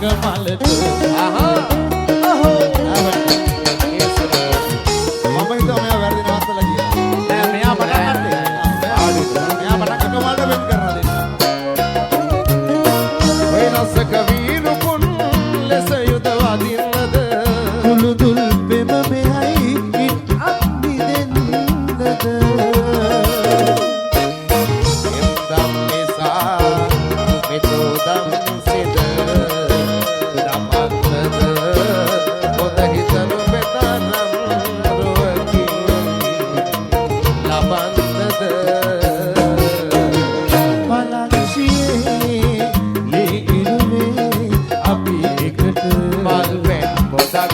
මලට අහෝ මම හිතුවා මෙයා වැරදි නවත්තලා කියලා. නෑ මෙයා පටන් ගත්තේ. මෙයා පටන් කමාලට වෙන් කරලා දෙන්න. වෙනසක වීරුකුන් ලෙස යුදවා දින්නද කුළුදුල් පෙම මෙහි ඉත් අම්බි දෙන්නද එම්දම් නිසා මෙතෝදම් සිද දමන්නද පොද හිතනු බෙතරම් රුවකින් ලබන්නද පලක්ෂියේ ලී ඉරුවේ අපි එකට මල් වෙන් පොදක්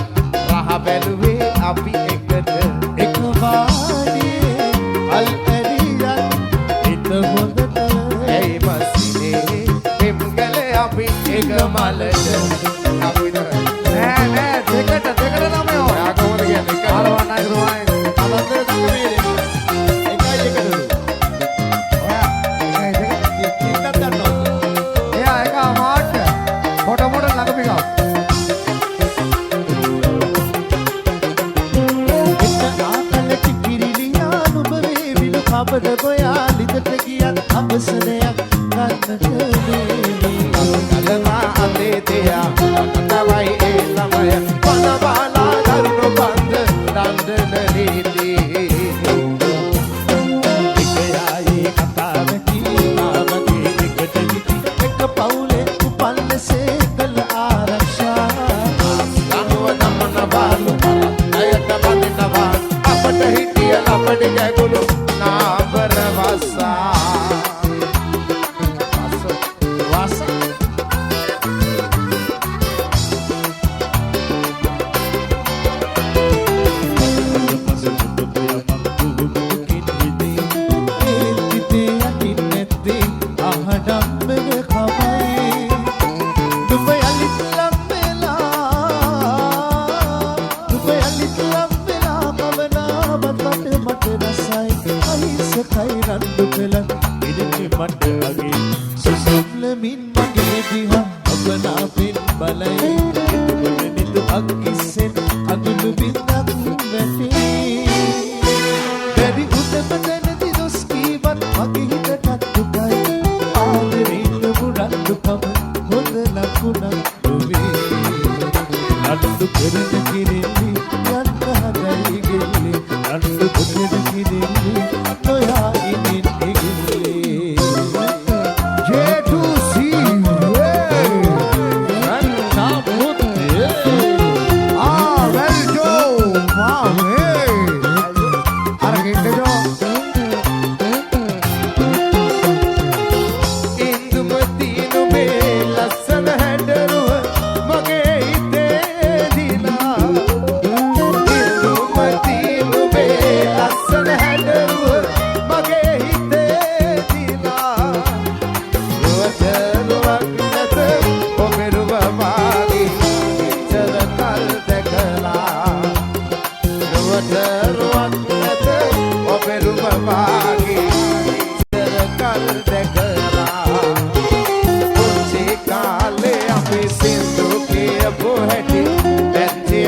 රහ බැලුවේ අපි එකට එක වාඩියේ අල් ඇරියත් හිත හොඳට ඇයි මස්සිනේ පෙම්ගල අපි එක මලට අපිට නෑ නෑ දෙකට තමයි ඔයා කොහොමද කියන්නේ එක හරවන්නයි දුවයි අලන්තර තමයි එකයි එකටලු ඔයා එකයි දෙක කින්නක් ගන්නවා එයා එක මාට්ට පොට ළඟපිකක් එන්න ආකලට කිරිලියා නුඹ වේවිලු කබද ගොයා ලිදට ගියත් අවසරයක් ගන්නට කලමා අතේ තියා තමයි ඒ ළමය පනවාලා දරුණු බන්ද දණ්ඩන නීති එකයායේ කතාව කීනාවගේ එකට විති එක පවුලේ උපල්ලසේ කළ ආරක්ෂා ලනුව දමන බාලු අයට බඳිනවා අපට හිටිය අපට ගැගුළු නාබර වසා වාස සුසුම්ලමින් මගේ දිහා ඔබනා පින් බලයි එතුකොට නිතු අක්කිස්සෙන් අඳුළු බින්දක් වැටේ බැරි උඩම දැනදි දොස් කීවත් මගේ හිතටත් දුකයි ආදරෙන්න මුරන්දුකම හොඳ ලකුණක් නොවේ අඳු කරන කිරිලි යන්න හදයි ගෙල්ලි අඳු කරන කිරිලි නොයා ඉනින් එගිල්ලි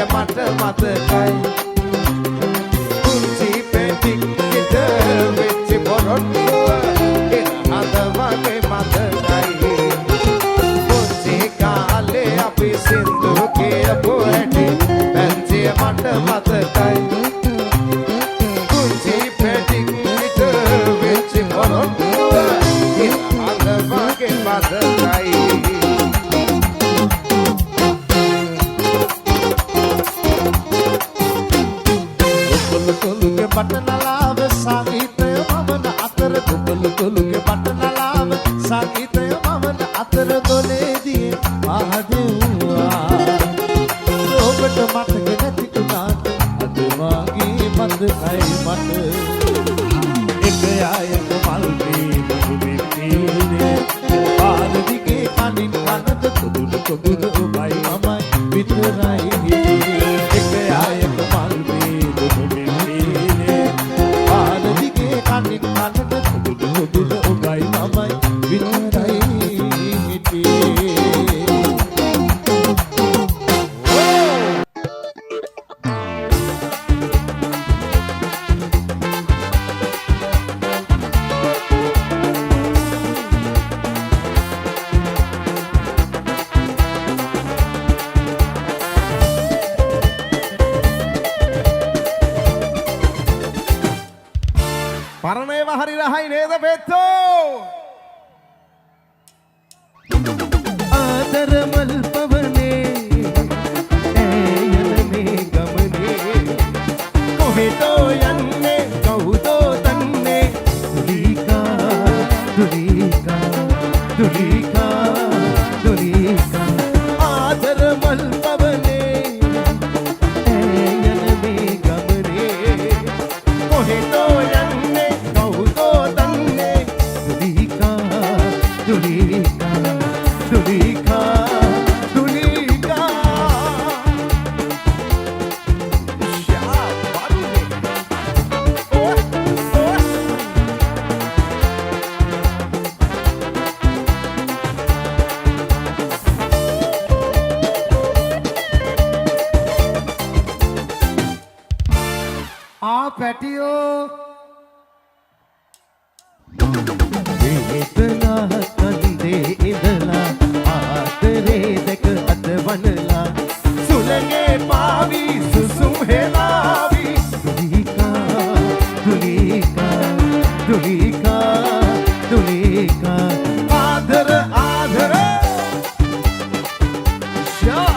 මට මතකයි කුංචි පෙටික් කිට වෙච්ච පොරොට්ටුව අද වගේ මතකයි කුංචි කාලේ අපි සින්දු කියපු හැටි පැන්සිය මට මතකයි කුංචි පෙටික් කිට වෙච්ච පොරොට්ටුව අද වගේ මතකයි කුළුගේ පටනලාව සංගීතය මමන අතර කුළුගේ පටනලාව සංගීතය මමන අතර දොලේදී මහදෙව්වා ඔබට මතක නැති උනාට අද වාගේ මතකයි මට එක යායක මල් වී දුබින්නේ පාද දිගේ කනින් කනද කුදුළු කුදුළු ඔබයි මමයි විතරයි හිටියේ එක යායක මල් වී දුබින්නේ පාද දිගේ කනින් කනද කුදුළු කුදුළු ඔබයි මමයි විතරයි හිටියේ කොහොමද පෙත්තෝ? ආදර මල් පවනේ ඇයන මේ ගමනේ කොහෙදෝ යන්නේ කවුදෝ දන්නේ දුලිකා දුලිකා දුලිකා දුලිකා ආදර මල් පවනේ ඇයන මේ ගමනේ කොහෙදෝ යන්නේ කවුදෝ දන්නේ දුලිකා දුලිකා Dulika, Dulika. පැටියෝ වේදනා කන්දේ ඉඳලා ආදරේ දැක අත වනලා සුළඟේ පාවි සුසුම් හෙලාවි දුලිකා දුලිකා දුලිකා දුලිකා ආදර ආදර ෂා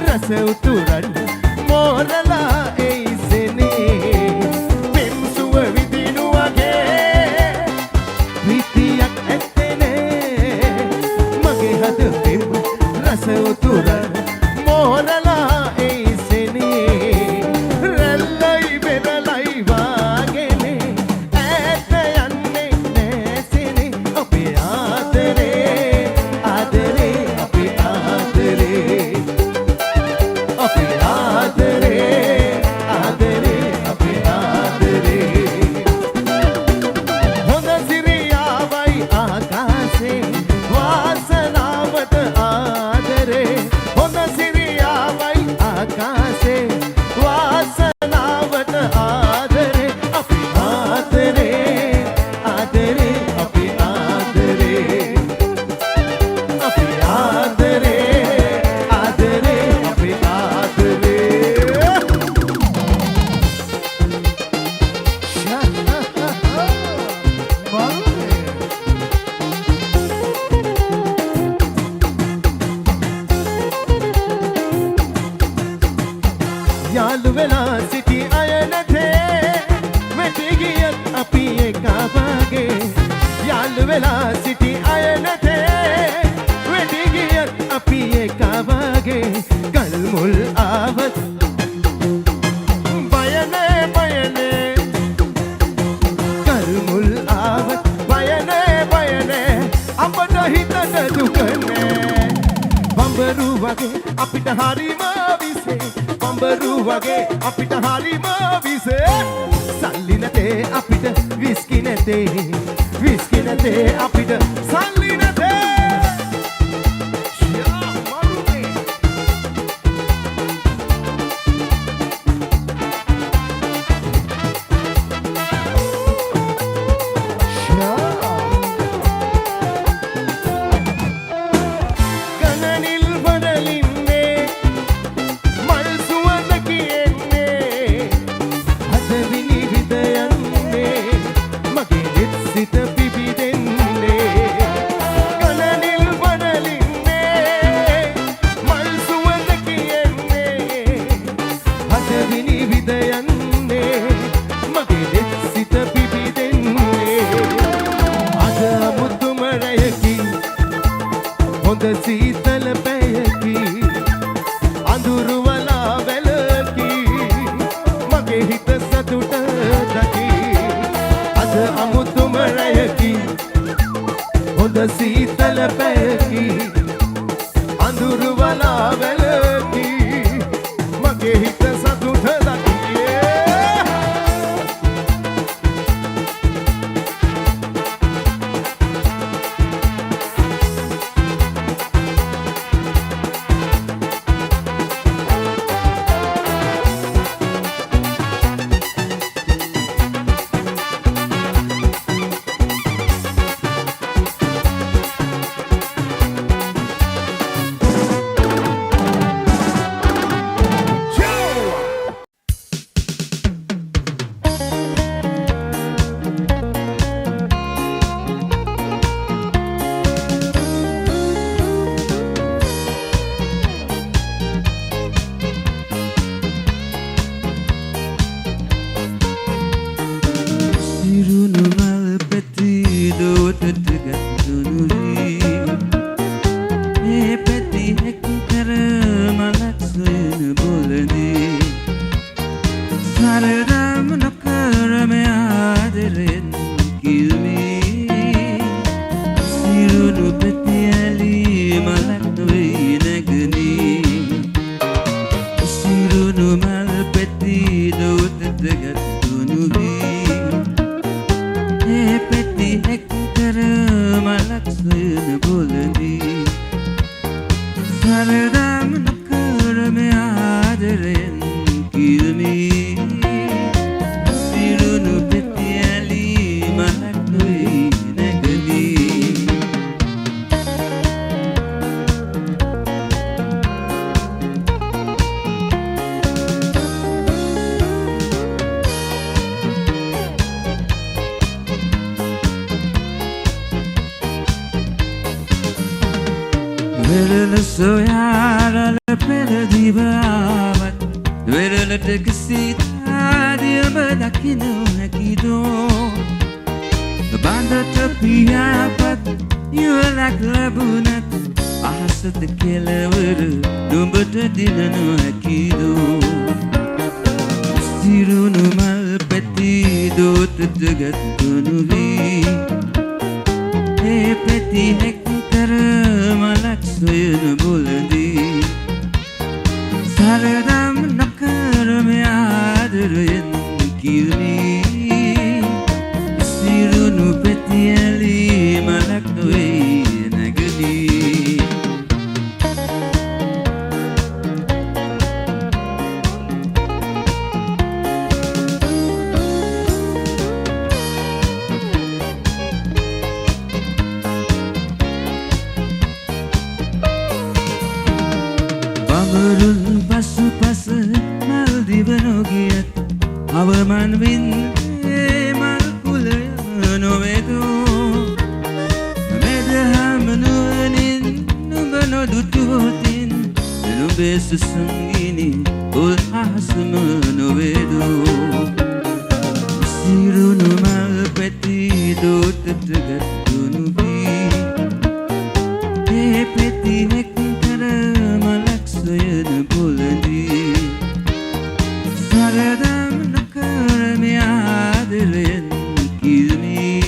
රස උතුරන් මෝරලා එයිසනේ පෙම්සුව විදිනු වගේ විතියක් ඇත්තනේ මගේ හද පෙම් රස උතුරන් මෝරලා එයිසනේ රැල්ලයි බෙරලයි වාගේනේ ඈත යන්නේ නැසෙනේ අපේ ආදරේ ආදරේ අපේ ආදරේ අපේ ආදරේ ආදරේ අපේ ආදරේ හොඳ සිරියාවයි ආකාසේ වාසනාවට ආදරේ හොඳ සිරියාවයි ආකාසේ වාසනාවට ආදරේ අපේ ආදරේ ආදරේ අපේ ආදරේ අපේ ආදරේ ආදරේ අපේ යාළු වෙලා සිටි අය නැතේ වෙටි ගියත් අපි එකා වගේ යාළු වෙලා සිටි අය නැතේ වෙටි ගියත් අපි එකා වගේ ගල් මුල් ආවත් බයනේ බයනේ ගල් මුල් ආවත් බයනේ බයනේ අපට හිතට දුකනේ බඹරු වගේ අපිට හරිම විසේ බඹරු වගේ අපිට හරිම විසේ සල්ලි නැතේ අපිට විස්කි නැතේ අපිට සල්ලි නැතේ ෂා මරුනේ ෂා කනනිල් වඩලින්නේ මල් සුවඳ කියෙන්නේ අද විනිවිද යන්නේ මගේ හිත් සිත පිබිදෙන්නේ කනනිල් වඩලින්නේ මල් සුවඳ කියෙන්නේ අද විනිවිද යන්නේ මගේ හිත් සිත පිබිදෙන්නේ අද මුතුම රැයකි හොඳ සීතල පැයකි අඳුරු වලා වැලකි මගේ හිත සතුට දකි අද අමුතුම රැයකි හොඳ සීතල පැයකි අඳුරු වලා වැලකි මගේ හිත සතුට දකි සරදම් නොකරම ආදරයෙන් කිල්මී සිරුණු පෙති ඇලි මලක් නොයි නැගලී වෙරළ සොයාරල පෙරදිවාවත් වෙරළට කිසිතාදියම දකිනු හැකිදෝ බඳට පියාපත් යුවලක් ලැබුණත් අහසත කෙලවර නුඹට දිනනු හැකිදෝ සිරුණු මල් පැති දෝතට ගත්තුනු වී ඒ පැති හැක්කර මලක් සොයන බොලදී සරදම් නොකරම ආදරයෙන් කිල්මී සිරුණු පෙති ඇලි මලක් නොවේ නැගලී බඹරුන් පසු පස මල් දිව නොගියත් අවමන් වින්දේ මල් කුලය නොවේදෝ මෙදහම නුවනින් නුඹ නොදුටුවතින් නුඹේ සුසුන්ගිනි උල් අහසම නොවේදෝ සිරුණු මල් පැති දෝතට ගත්තුනු වී ඒ පැති හැක්කර මලක් සොයන බොලදී සරදම් නොකරම ආදරයෙන් කිල්මී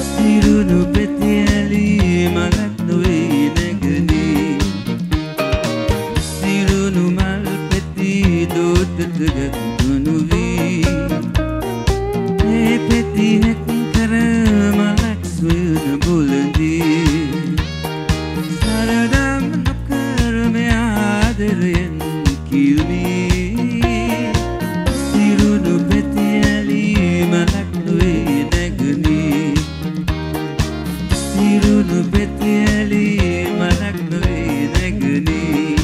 සිරුණු පෙති ඇලි මලක් නොවේ නැගලී සිරුණු මල් පැති දෝතට ගත්තුනු වී ඒ පැති හැක්කර මලක් සොයන බොලදී සරදම් නොකරම ආදරයෙන් කිල්මී සිරුණු පෙති ඇලි මලක් නොවේ නැගලී සිරුණු පෙති ඇලි මලක් නොවේ නැගලී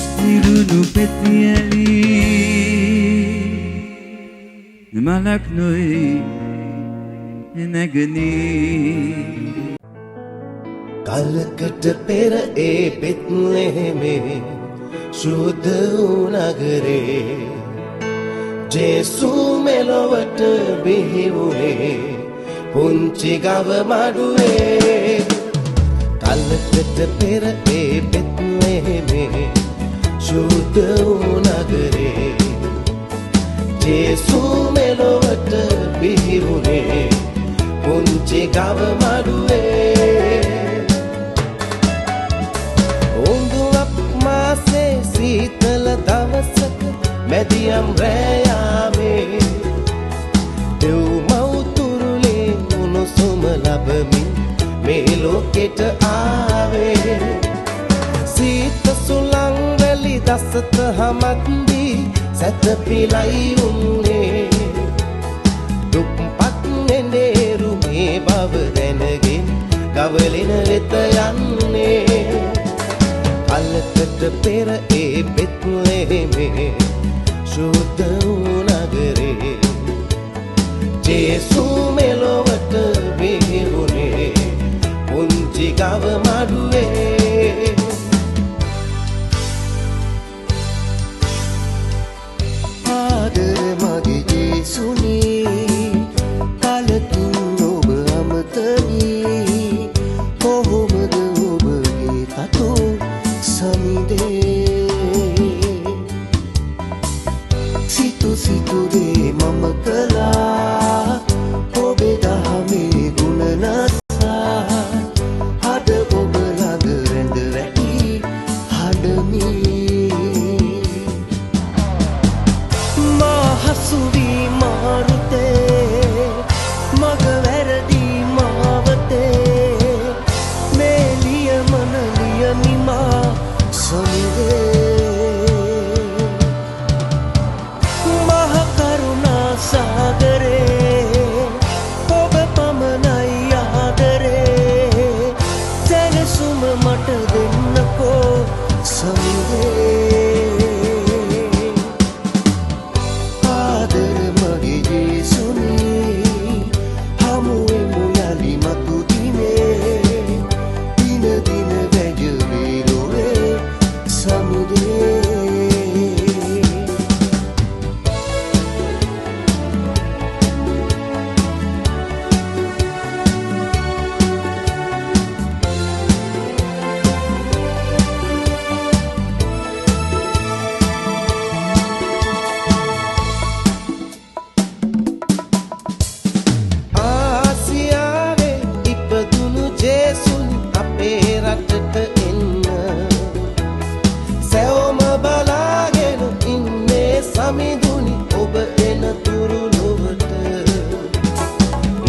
සිරුණු පෙති ඇලි මලක් නොවේ නැගලී කලකට පෙර ඒ බෙත්ලෙහෙමේ ශුද්ධ වූ නගරේ ජේසු මෙලොවට බිහි වුණේ පුංචි ගව මඩුවේ කලකට පෙර ඒ බෙත්ලෙහෙමේ ශුද්ධ වූ නගරේ ජේසු මෙලොවට බිහි වුණේ පුංචි ගව මඩුවේ සීතල දවසක මැදියම් රෑයාමේ දෙව් මව්තුරුලේ උණුසුම ලබමින් මේ ලෝකෙට ආවේ සීත සුළං වැලි දසත හමද්දී සැතපීලයි උන්නේ දුක්පත් නෙඬේරු මේ බව දැනගෙන ගවලෙන වෙත යන්නේ කලකට පෙර ඒ බෙත්ලෙහෙමේ ශුද්ධ වූ නගරේ ජේසු මෙලොවට බිහි වුණේ පුංචි ගව මඩුවේ ආදර මගේ ජේසුනී කලකින් ඔබ අමතනී කොහොමද ඔබගේ තතෝ සමිදේ සිතු සිතුදේ මම කළා ඔබේ දහමේ ගුණ නසා හද ඔබ ළඟ ජේසුන් අපේ රටට එන්න සැවොම බලාගෙන ඉන්නේ සමිඳුනි ඔබ එන තුරු ලොවට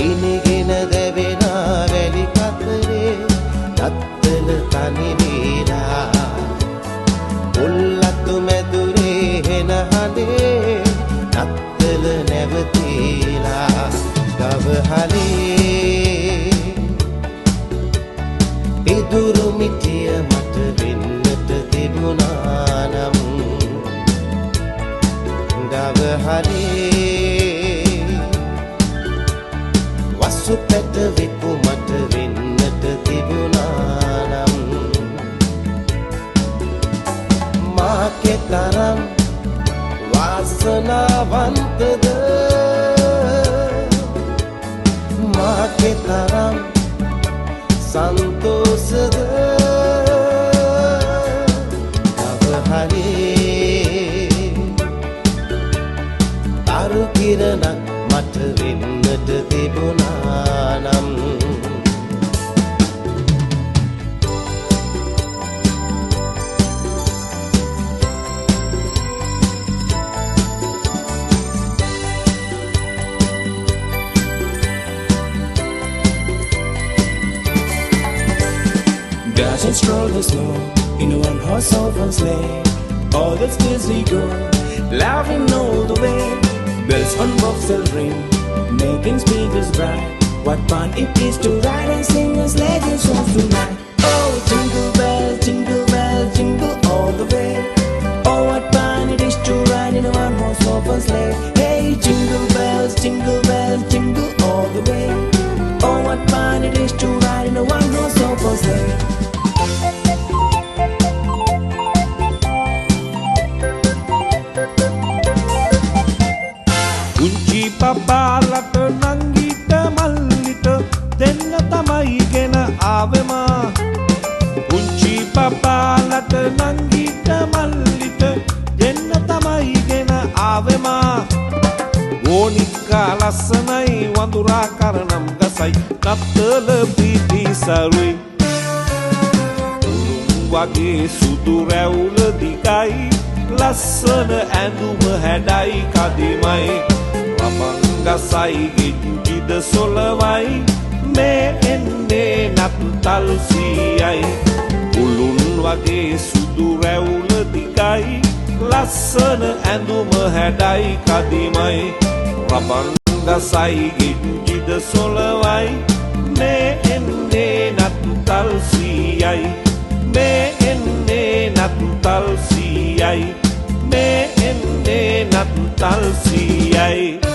ඉනිගෙන දැවෙන වැලි කතරේ නත්තල තනි වේලා උල්ලතු මැදුරේ හෙන හඬේ නත්තල නැවතීලා ගවහලේ ඉදුරු මිටිය මට වෙන්නට තිබුණා නම් ගවහලේ වසු පැට විපු මට වෙන්නට තිබුණා නම් මාගේ තරම් වාසනාවන්තද මාගේ තරම් සන්තෝෂද ගවහලේ අරු කිරණක් මට වෙන්නට තිබුණා නම් Dash and stroll the snow in a one-horse open sleigh. All the kids we go, laughing all the way. Bells on bobtail ring, making speakers bright. What fun it is to ride and sing a sleighing song tonight. Oh, jingle bells, jingle all the way. Oh, what fun it is to ride in a one-horse open sleigh. Hey, jingle bells, jingle all the way. Oh, what fun it is to ride in a one-horse open sleigh. උංචි පපාලට නංගිට මල්ලිට දෙන්න තමයි ගෙන ආවෙමා උංචි පපාලට නංගිට මල්ලිට දෙන්න තමයි ගෙන ආවෙමා ඕනික්කා ලස්සනයි වඳුරා කරනම් ගසයි නත්තල පිටි සරුයි වගේ සුදු රැවුල දිගයි ලස්සන ඇඳුම හැඩයි කදිමයි රබංගසයි ගිජ්ජිද සොලවයි මේ එන්නේ නත්තල් සීයයි උළුන් වගේ සුදු රැවුල දිගයි ලස්සන ඇඳුම හැඩයි කදිමයි රබංගසයි ගිජ්ජිද සොලවයි මේ එන්නේ නත්තල් සීයයි මේ එන්නේ නත්තල් සීයයි මේ එන්නේ නත්තල් සීයයි